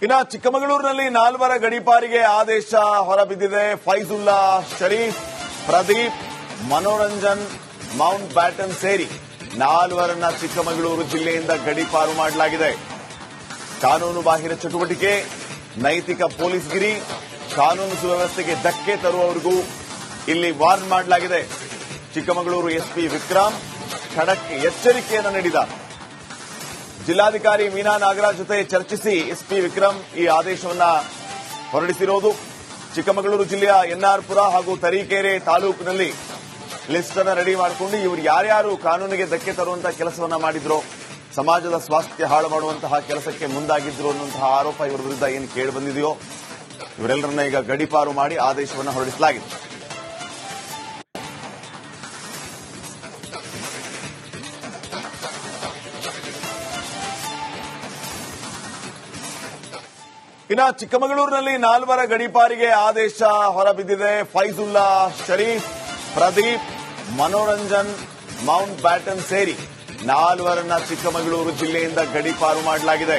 ಇನ್ನು ಚಿಕ್ಕಮಗಳೂರಿನಲ್ಲಿ ನಾಲ್ವರ ಗಡೀಪಾರಿಗೆ ಆದೇಶ ಹೊರಬಿದ್ದಿದೆ. ಫೈಜುಲ್ಲಾ, ಶರೀಫ್, ಪ್ರದೀಪ್, ಮನೋರಂಜನ್, ಮೌಂಟ್ ಬ್ಯಾಟನ್ ಸೇರಿ ನಾಲ್ವರನ್ನ ಚಿಕ್ಕಮಗಳೂರು ಜಿಲ್ಲೆಯಿಂದ ಗಡೀಪಾರು ಮಾಡಲಾಗಿದೆ. ಕಾನೂನು ಬಾಹಿರ ಚಟುವಟಿಕೆ, ನೈತಿಕ ಪೊಲೀಸ್ಗಿರಿ, ಕಾನೂನು ಸುವ್ಯವಸ್ಥೆಗೆ ಧಕ್ಕೆ ತರುವವರಿಗೂ ಇಲ್ಲಿ ವಾರ್ನ್ ಮಾಡಲಾಗಿದೆ. ಚಿಕ್ಕಮಗಳೂರು ಎಸ್ಪಿ ವಿಕ್ರಮ್ ಖಡಕ್ ಎಚ್ಚರಿಕೆಯನ್ನು ನೀಡಿದ್ದಾರೆ. ಜಿಲ್ಲಾಧಿಕಾರಿ ಮೀನಾ ನಾಗರಾಜ್ ಜೊತೆ ಚರ್ಚಿಸಿ ಎಸ್ಪಿ ವಿಕ್ರಮ್ ಈ ಆದೇಶವನ್ನ ಹೊರಡಿಸಿರೋದು. ಚಿಕ್ಕಮಗಳೂರು ಜಿಲ್ಲೆಯ ಎನ್ಆರ್ಪುರ ಹಾಗೂ ತರೀಕೆರೆ ತಾಲೂಕಿನಲ್ಲಿ ಲಿಸ್ಟ್ ಅನ್ನು ರೆಡಿ ಮಾಡಿಕೊಂಡು ಇವರು ಯಾರ್ಯಾರು ಕಾನೂನಿಗೆ ಧಕ್ಕೆ ತರುವಂತಹ ಕೆಲಸವನ್ನ ಮಾಡಿದ್ರು, ಸಮಾಜದ ಸ್ವಾಸ್ಥ್ಯ ಹಾಳು ಮಾಡುವಂತಹ ಕೆಲಸಕ್ಕೆ ಮುಂದಾಗಿದ್ರು ಅನ್ನುವಂತಹ ಆರೋಪ ಇವರ ವಿರುದ್ಧ ಏನು ಕೇಳಿ ಬಂದಿದೆಯೋ ಇವರೆಲ್ಲರನ್ನ ಈಗ ಗಡೀಪಾರು ಮಾಡಿ ಆದೇಶವನ್ನು ಹೊರಡಿಸಲಾಗಿದೆ. ಇನ್ನು ಚಿಕ್ಕಮಗಳೂರಿನಲ್ಲಿ ನಾಲ್ವರ ಗಡೀಪಾರಿಗೆ ಆದೇಶ ಹೊರಬಿದ್ದಿದೆ. ಫೈಜುಲ್ಲಾ, ಶರೀಫ್, ಪ್ರದೀಪ್, ಮನೋರಂಜನ್, ಮೌಂಟ್ ಬ್ಯಾಟನ್ ಸೇರಿ ನಾಲ್ವರನ್ನ ಚಿಕ್ಕಮಗಳೂರು ಜಿಲ್ಲೆಯಿಂದ ಗಡೀಪಾರು ಮಾಡಲಾಗಿದೆ.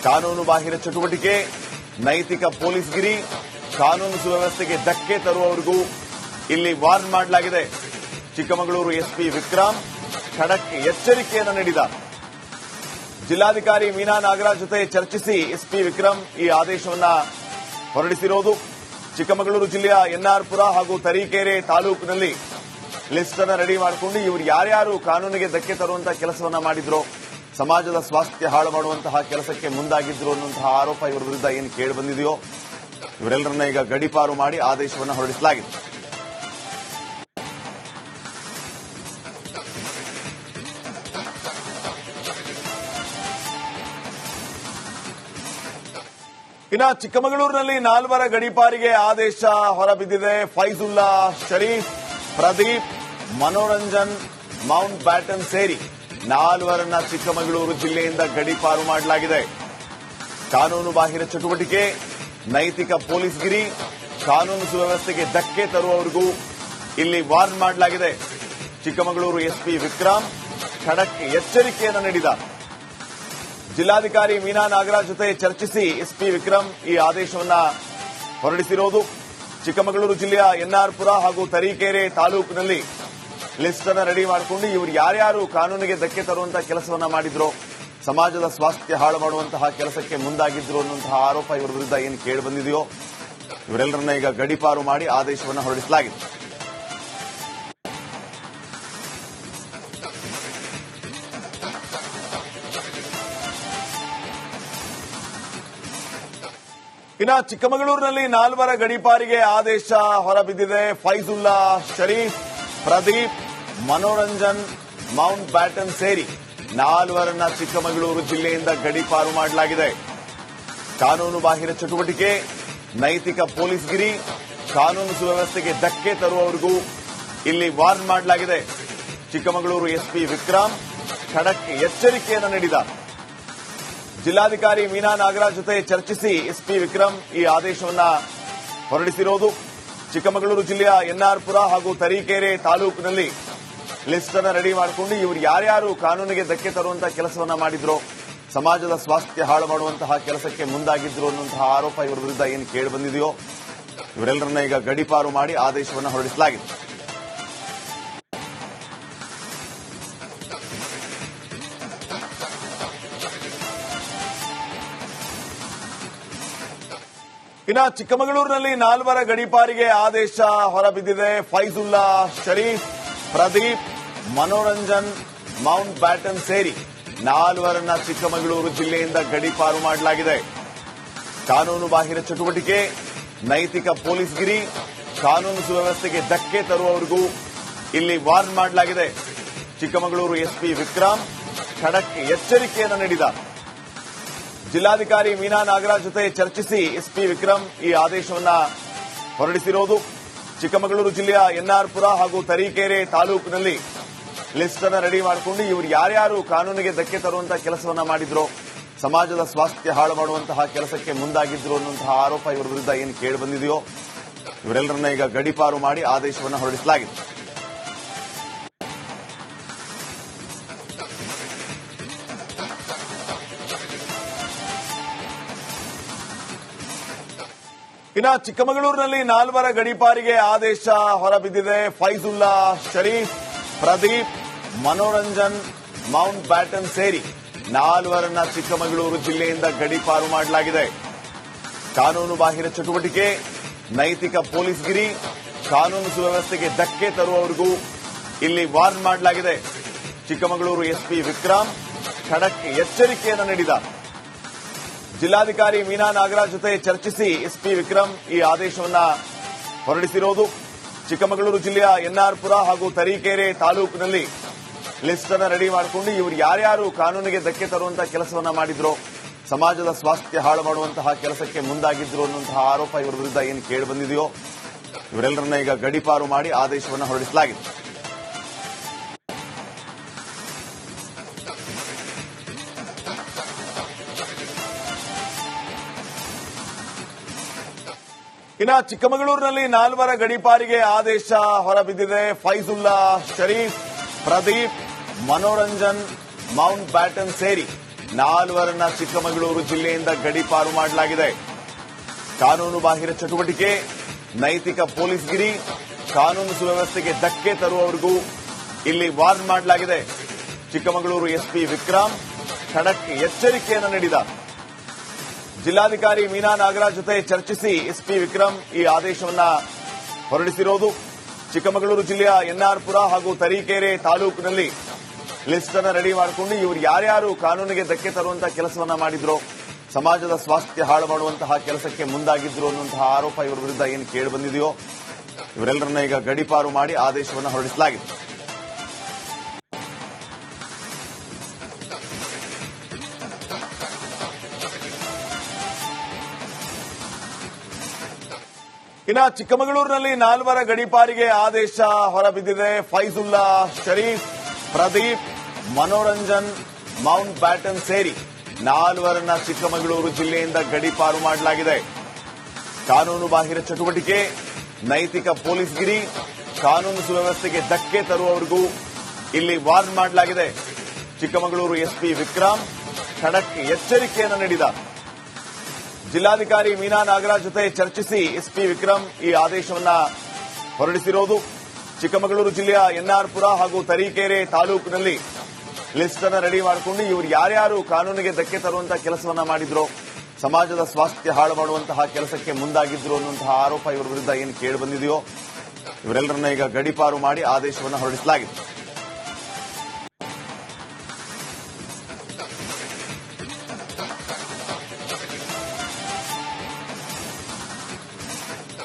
ಕಾನೂನು ಬಾಹಿರ ಚಟುವಟಿಕೆ, ನೈತಿಕ ಪೊಲೀಸ್ಗಿರಿ, ಕಾನೂನು ಸುವ್ಯವಸ್ಥೆಗೆ ಧಕ್ಕೆ ತರುವವರಿಗೂ ಇಲ್ಲಿ ವಾರ್ನ್ ಮಾಡಲಾಗಿದೆ. ಚಿಕ್ಕಮಗಳೂರು ಎಸ್ಪಿ ವಿಕ್ರಮ್ ಖಡಕ್ ಎಚ್ಚರಿಕೆಯನ್ನು ನೀಡಿದ್ದಾರೆ. ಜಿಲ್ಲಾಧಿಕಾರಿ ಮೀನಾ ನಾಗರಾಜ್ ಜೊತೆ ಚರ್ಚಿಸಿ ಎಸ್ಪಿ ವಿಕ್ರಮ್ ಈ ಆದೇಶವನ್ನ ಹೊರಡಿಸಿರೋದು. ಚಿಕ್ಕಮಗಳೂರು ಜಿಲ್ಲೆಯ ಎನ್ಆರ್ಪುರ ಹಾಗೂ ತರೀಕೆರೆ ತಾಲೂಕಿನಲ್ಲಿ ಲಿಸ್ಟ್ ಅನ್ನು ರೆಡಿ ಮಾಡಿಕೊಂಡು ಇವರು ಯಾರ್ಯಾರು ಕಾನೂನಿಗೆ ಧಕ್ಕೆ ತರುವಂತಹ ಕೆಲಸವನ್ನ ಮಾಡಿದ್ರು, ಸಮಾಜದ ಸ್ವಾಸ್ಥ್ಯ ಹಾಳು ಮಾಡುವಂತಹ ಕೆಲಸಕ್ಕೆ ಮುಂದಾಗಿದ್ರು ಅನ್ನುವಂತಹ ಆರೋಪ ಇವರ ವಿರುದ್ಧ ಏನು ಕೇಳಿ ಬಂದಿದೆಯೋ ಇವರೆಲ್ಲರನ್ನ ಈಗ ಗಡೀಪಾರು ಮಾಡಿ ಆದೇಶವನ್ನು ಹೊರಡಿಸಲಾಗಿದೆ. ಇನ್ನು ಚಿಕ್ಕಮಗಳೂರಿನಲ್ಲಿ ನಾಲ್ವರ ಗಡೀಪಾರಿಗೆ ಆದೇಶ ಹೊರಬಿದ್ದಿದೆ. ಫೈಜುಲ್ಲಾ, ಶರೀಫ್, ಪ್ರದೀಪ್, ಮನೋರಂಜನ್, ಮೌಂಟ್ ಬ್ಯಾಟನ್ ಸೇರಿ ನಾಲ್ವರನ್ನ ಚಿಕ್ಕಮಗಳೂರು ಜಿಲ್ಲೆಯಿಂದ ಗಡೀಪಾರು ಮಾಡಲಾಗಿದೆ. ಕಾನೂನು ಬಾಹಿರ ಚಟುವಟಿಕೆ, ನೈತಿಕ ಪೊಲೀಸ್ಗಿರಿ, ಕಾನೂನು ಸುವ್ಯವಸ್ಥೆಗೆ ಧಕ್ಕೆ ತರುವವರಿಗೂ ಇಲ್ಲಿ ವಾರ್ನ್ ಮಾಡಲಾಗಿದೆ. ಚಿಕ್ಕಮಗಳೂರು ಎಸ್ಪಿ ವಿಕ್ರಮ್ ಖಡಕ್ ಎಚ್ಚರಿಕೆಯನ್ನು ನೀಡಿದ್ದಾರೆ. ಜಿಲ್ಲಾಧಿಕಾರಿ ಮೀನಾ ನಾಗರಾಜ್ ಜೊತೆ ಚರ್ಚಿಸಿ ಎಸ್ಪಿ ವಿಕ್ರಮ್ ಈ ಆದೇಶವನ್ನ ಹೊರಡಿಸಿರೋದು. ಚಿಕ್ಕಮಗಳೂರು ಜಿಲ್ಲೆಯ ಎನ್ಆರ್ಪುರ ಹಾಗೂ ತರೀಕೆರೆ ತಾಲೂಕಿನಲ್ಲಿ ಲಿಸ್ಟ್ ಅನ್ನು ರೆಡಿ ಮಾಡಿಕೊಂಡು ಇವರು ಯಾರ್ಯಾರು ಕಾನೂನಿಗೆ ಧಕ್ಕೆ ತರುವಂತಹ ಕೆಲಸವನ್ನ ಮಾಡಿದ್ರು, ಸಮಾಜದ ಸ್ವಾಸ್ಥ್ಯ ಹಾಳು ಮಾಡುವಂತಹ ಕೆಲಸಕ್ಕೆ ಮುಂದಾಗಿದ್ರು ಅನ್ನುವಂತಹ ಆರೋಪ ಇವರ ವಿರುದ್ಧ ಏನು ಕೇಳಿ ಬಂದಿದೆಯೋ ಇವರೆಲ್ಲರನ್ನ ಈಗ ಗಡೀಪಾರು ಮಾಡಿ ಆದೇಶವನ್ನು ಹೊರಡಿಸಲಾಗಿದೆ. ಇನ್ನು ಚಿಕ್ಕಮಗಳೂರಿನಲ್ಲಿ ನಾಲ್ವರ ಗಡೀಪಾರಿಗೆ ಆದೇಶ ಹೊರಬಿದ್ದಿದೆ. ಫೈಜುಲ್ಲಾ, ಶರೀಫ್, ಪ್ರದೀಪ್, ಮನೋರಂಜನ್, ಮೌಂಟ್ ಬ್ಯಾಟನ್ ಸೇರಿ ನಾಲ್ವರನ್ನ ಚಿಕ್ಕಮಗಳೂರು ಜಿಲ್ಲೆಯಿಂದ ಗಡೀಪಾರು ಮಾಡಲಾಗಿದೆ. ಕಾನೂನು ಬಾಹಿರ ಚಟುವಟಿಕೆ, ನೈತಿಕ ಪೊಲೀಸ್ಗಿರಿ, ಕಾನೂನು ಸುವ್ಯವಸ್ಥೆಗೆ ಧಕ್ಕೆ ತರುವವರಿಗೂ ಇಲ್ಲಿ ವಾರ್ನ್ ಮಾಡಲಾಗಿದೆ. ಚಿಕ್ಕಮಗಳೂರು ಎಸ್ಪಿ ವಿಕ್ರಮ್ ಖಡಕ್ ಎಚ್ಚರಿಕೆಯನ್ನು ನೀಡಿದ್ದಾರೆ. ಜಿಲ್ಲಾಧಿಕಾರಿ ಮೀನಾ ನಾಗರಾಜ್ ಜೊತೆ ಚರ್ಚಿಸಿ ಎಸ್ಪಿ ವಿಕ್ರಮ್ ಈ ಆದೇಶವನ್ನ ಹೊರಡಿಸಿರೋದು. ಚಿಕ್ಕಮಗಳೂರು ಜಿಲ್ಲೆಯ ಎನ್ಆರ್ಪುರ ಹಾಗೂ ತರೀಕೆರೆ ತಾಲೂಕಿನಲ್ಲಿ ಲಿಸ್ಟ್ ಅನ್ನು ರೆಡಿ ಮಾಡಿಕೊಂಡು ಇವರು ಯಾರ್ಯಾರು ಕಾನೂನಿಗೆ ಧಕ್ಕೆ ತರುವಂತಹ ಕೆಲಸವನ್ನ ಮಾಡಿದ್ರು, ಸಮಾಜದ ಸ್ವಾಸ್ಥ್ಯ ಹಾಳು ಮಾಡುವಂತಹ ಕೆಲಸಕ್ಕೆ ಮುಂದಾಗಿದ್ರು ಅನ್ನುವಂತಹ ಆರೋಪ ಇವರ ವಿರುದ್ಧ ಏನು ಕೇಳಿ ಬಂದಿದೆಯೋ ಇವರೆಲ್ಲರನ್ನ ಈಗ ಗಡೀಪಾರು ಮಾಡಿ ಆದೇಶವನ್ನು ಹೊರಡಿಸಲಾಗಿದೆ. ಇನ್ನು ಚಿಕ್ಕಮಗಳೂರಿನಲ್ಲಿ ನಾಲ್ವರ ಗಡೀಪಾರಿಗೆ ಆದೇಶ ಹೊರಬಿದ್ದಿದೆ. ಫೈಜುಲ್ಲಾ, ಶರೀಫ್, ಪ್ರದೀಪ್, ಮನೋರಂಜನ್, ಮೌಂಟ್ ಬ್ಯಾಟನ್ ಸೇರಿ ನಾಲ್ವರನ್ನ ಚಿಕ್ಕಮಗಳೂರು ಜಿಲ್ಲೆಯಿಂದ ಗಡೀಪಾರು ಮಾಡಲಾಗಿದೆ. ಕಾನೂನು ಬಾಹಿರ ಚಟುವಟಿಕೆ, ನೈತಿಕ ಪೊಲೀಸ್ಗಿರಿ, ಕಾನೂನು ಸುವ್ಯವಸ್ಥೆಗೆ ಧಕ್ಕೆ ತರುವವರಿಗೂ ಇಲ್ಲಿ ವಾರ್ನ್ ಮಾಡಲಾಗಿದೆ. ಚಿಕ್ಕಮಗಳೂರು ಎಸ್ಪಿ ವಿಕ್ರಮ್ ಖಡಕ್ ಎಚ್ಚರಿಕೆಯನ್ನು ನೀಡಿದ್ದಾರೆ. ಜಿಲ್ಲಾಧಿಕಾರಿ ಮೀನಾ ನಾಗರಾಜ್ ಜೊತೆ ಚರ್ಚಿಸಿ ಎಸ್ಪಿ ವಿಕ್ರಮ್ ಈ ಆದೇಶವನ್ನ ಹೊರಡಿಸಿರೋದು. ಚಿಕ್ಕಮಗಳೂರು ಜಿಲ್ಲೆಯ ಎನ್ಆರ್ಪುರ ಹಾಗೂ ತರೀಕೆರೆ ತಾಲೂಕಿನಲ್ಲಿ ಲಿಸ್ಟ್ ಅನ್ನು ರೆಡಿ ಮಾಡಿಕೊಂಡು ಇವರು ಯಾರ್ಯಾರು ಕಾನೂನಿಗೆ ಧಕ್ಕೆ ತರುವಂತಹ ಕೆಲಸವನ್ನ ಮಾಡಿದ್ರು, ಸಮಾಜದ ಸ್ವಾಸ್ಥ್ಯ ಹಾಳು ಮಾಡುವಂತಹ ಕೆಲಸಕ್ಕೆ ಮುಂದಾಗಿದ್ರು ಅನ್ನುವಂತಹ ಆರೋಪ ಇವರ ವಿರುದ್ಧ ಏನು ಕೇಳಿ ಬಂದಿದೆಯೋ ಇವರೆಲ್ಲರನ್ನ ಈಗ ಗಡೀಪಾರು ಮಾಡಿ ಆದೇಶವನ್ನು ಹೊರಡಿಸಲಾಗಿದೆ. ಇನ್ನು ಚಿಕ್ಕಮಗಳೂರಿನಲ್ಲಿ ನಾಲ್ವರ ಗಡೀಪಾರಿಗೆ ಆದೇಶ ಹೊರಬಿದ್ದಿದೆ. ಫೈಜುಲ್ಲಾ, ಶರೀಫ್, ಪ್ರದೀಪ್, ಮನೋರಂಜನ್, ಮೌಂಟ್ ಬ್ಯಾಟನ್ ಸೇರಿ ನಾಲ್ವರನ್ನ ಚಿಕ್ಕಮಗಳೂರು ಜಿಲ್ಲೆಯಿಂದ ಗಡೀಪಾರು ಮಾಡಲಾಗಿದೆ. ಕಾನೂನು ಬಾಹಿರ ಚಟುವಟಿಕೆ, ನೈತಿಕ ಪೊಲೀಸ್ಗಿರಿ, ಕಾನೂನು ಸುವ್ಯವಸ್ಥೆಗೆ ಧಕ್ಕೆ ತರುವವರಿಗೂ ಇಲ್ಲಿ ವಾರ್ನ್ ಮಾಡಲಾಗಿದೆ. ಚಿಕ್ಕಮಗಳೂರು ಎಸ್ಪಿ ವಿಕ್ರಮ್ ಖಡಕ್ ಎಚ್ಚರಿಕೆಯನ್ನು ನೀಡಿದ. ಜಿಲ್ಲಾಧಿಕಾರಿ ಮೀನಾ ನಾಗರಾಜ್ ಜೊತೆ ಚರ್ಚಿಸಿ ಎಸ್ಪಿ ವಿಕ್ರಮ್ ಈ ಆದೇಶವನ್ನ ಹೊರಡಿಸಿರೋದು. ಚಿಕ್ಕಮಗಳೂರು ಜಿಲ್ಲೆಯ ಎನ್ಆರ್ಪುರ ಹಾಗೂ ತರೀಕೆರೆ ತಾಲೂಕಿನಲ್ಲಿ ಲಿಸ್ಟ್ ಅನ್ನು ರೆಡಿ ಮಾಡಿಕೊಂಡು ಇವರು ಯಾರ್ಯಾರು ಕಾನೂನಿಗೆ ಧಕ್ಕೆ ತರುವಂತಹ ಕೆಲಸವನ್ನ ಮಾಡಿದ್ರು, ಸಮಾಜದ ಸ್ವಾಸ್ಥ್ಯ ಹಾಳು ಮಾಡುವಂತಹ ಕೆಲಸಕ್ಕೆ ಮುಂದಾಗಿದ್ರು ಅನ್ನುವಂತಹ ಆರೋಪ ಇವರ ವಿರುದ್ಧ ಏನು ಕೇಳಿ ಬಂದಿದೆಯೋ ಇವರೆಲ್ಲರನ್ನ ಈಗ ಗಡೀಪಾರು ಮಾಡಿ ಆದೇಶವನ್ನು ಹೊರಡಿಸಲಾಗಿದೆ. ಇನ್ನು ಚಿಕ್ಕಮಗಳೂರಿನಲ್ಲಿ ನಾಲ್ವರ ಗಡೀಪಾರಿಗೆ ಆದೇಶ ಹೊರಬಿದ್ದಿದೆ. ಫೈಜುಲ್ಲಾ, ಶರೀಫ್, ಪ್ರದೀಪ್, ಮನೋರಂಜನ್, ಮೌಂಟ್ ಬ್ಯಾಟನ್ ಸೇರಿ ನಾಲ್ವರನ್ನ ಚಿಕ್ಕಮಗಳೂರು ಜಿಲ್ಲೆಯಿಂದ ಗಡೀಪಾರು ಮಾಡಲಾಗಿದೆ. ಕಾನೂನು ಬಾಹಿರ ಚಟುವಟಿಕೆ, ನೈತಿಕ ಪೊಲೀಸ್ಗಿರಿ, ಕಾನೂನು ಸುವ್ಯವಸ್ಥೆಗೆ ಧಕ್ಕೆ ತರುವವರಿಗೂ ಇಲ್ಲಿ ವಾರ್ನ್ ಮಾಡಲಾಗಿದೆ. ಚಿಕ್ಕಮಗಳೂರು ಎಸ್ಪಿ ವಿಕ್ರಮ್ ಖಡಕ್ ಎಚ್ಚರಿಕೆಯನ್ನು ನೀಡಿದ. ಜಿಲ್ಲಾಧಿಕಾರಿ ಮೀನಾ ನಾಗರಾಜ್ ಜೊತೆ ಚರ್ಚಿಸಿ ಎಸ್ಪಿ ವಿಕ್ರಮ್ ಈ ಆದೇಶವನ್ನ ಹೊರಡಿಸಿರೋದು. ಚಿಕ್ಕಮಗಳೂರು ಜಿಲ್ಲೆಯ ಎನ್ಆರ್ಪುರ ಹಾಗೂ ತರೀಕೆರೆ ತಾಲೂಕಿನಲ್ಲಿ ಲಿಸ್ಟ್ ಅನ್ನು ರೆಡಿ ಮಾಡಿಕೊಂಡು ಇವರು ಯಾರ್ಯಾರು ಕಾನೂನಿಗೆ ಧಕ್ಕೆ ತರುವಂತಹ ಕೆಲಸವನ್ನ ಮಾಡಿದ್ರು, ಸಮಾಜದ ಸ್ವಾಸ್ಥ್ಯ ಹಾಳು ಮಾಡುವಂತಹ ಕೆಲಸಕ್ಕೆ ಮುಂದಾಗಿದ್ರು ಅನ್ನುವಂತಹ ಆರೋಪ ಇವರ ವಿರುದ್ಧ ಏನು ಕೇಳಿ ಬಂದಿದೆಯೋ ಇವರೆಲ್ಲರನ್ನ ಈಗ ಗಡೀಪಾರು ಮಾಡಿ ಆದೇಶವನ್ನು ಹೊರಡಿಸಲಾಗಿದೆ. ಇನ್ನು ಚಿಕ್ಕಮಗಳೂರಿನಲ್ಲಿ ನಾಲ್ವರ ಗಡೀಪಾರಿಗೆ ಆದೇಶ ಹೊರಬಿದ್ದಿದೆ. ಫೈಜುಲ್ಲಾ, ಶರೀಫ್, ಪ್ರದೀಪ್, ಮನೋರಂಜನ್, ಮೌಂಟ್ ಬ್ಯಾಟನ್ ಸೇರಿ ನಾಲ್ವರನ್ನ ಚಿಕ್ಕಮಗಳೂರು ಜಿಲ್ಲೆಯಿಂದ ಗಡೀಪಾರು ಮಾಡಲಾಗಿದೆ. ಕಾನೂನು ಬಾಹಿರ ಚಟುವಟಿಕೆ, ನೈತಿಕ ಪೊಲೀಸ್ಗಿರಿ, ಕಾನೂನು ಸುವ್ಯವಸ್ಥೆಗೆ ಧಕ್ಕೆ ತರುವವರಿಗೂ ಇಲ್ಲಿ ವಾರ್ನ್ ಮಾಡಲಾಗಿದೆ. ಚಿಕ್ಕಮಗಳೂರು ಎಸ್ಪಿ ವಿಕ್ರಮ್ ಖಡಕ್ ಎಚ್ಚರಿಕೆಯನ್ನು ನೀಡಿದ. ಜಿಲ್ಲಾಧಿಕಾರಿ ಮೀನಾ ನಾಗರಾಜ್ ಜೊತೆ ಚರ್ಚಿಸಿ ಎಸ್ಪಿ ವಿಕ್ರಮ್ ಈ ಆದೇಶವನ್ನ ಹೊರಡಿಸಿರೋದು. ಚಿಕ್ಕಮಗಳೂರು ಜಿಲ್ಲೆಯ ಎನ್ಆರ್ಪುರ ಹಾಗೂ ತರೀಕೆರೆ ತಾಲೂಕಿನಲ್ಲಿ ಲಿಸ್ಟ್ ಅನ್ನು ರೆಡಿ ಮಾಡಿಕೊಂಡು ಇವರು ಯಾರ್ಯಾರು ಕಾನೂನಿಗೆ ಧಕ್ಕೆ ತರುವಂತಹ ಕೆಲಸವನ್ನ ಮಾಡಿದ್ರು, ಸಮಾಜದ ಸ್ವಾಸ್ಥ್ಯ ಹಾಳು ಮಾಡುವಂತಹ ಕೆಲಸಕ್ಕೆ ಮುಂದಾಗಿದ್ರು ಅನ್ನುವಂತಹ ಆರೋಪ ಇವರ ವಿರುದ್ಧ ಏನು ಕೇಳಿ ಬಂದಿದೆಯೋ ಇವರೆಲ್ಲರನ್ನ ಈಗ ಗಡೀಪಾರು ಮಾಡಿ ಆದೇಶವನ್ನು ಹೊರಡಿಸಲಾಗಿದೆ.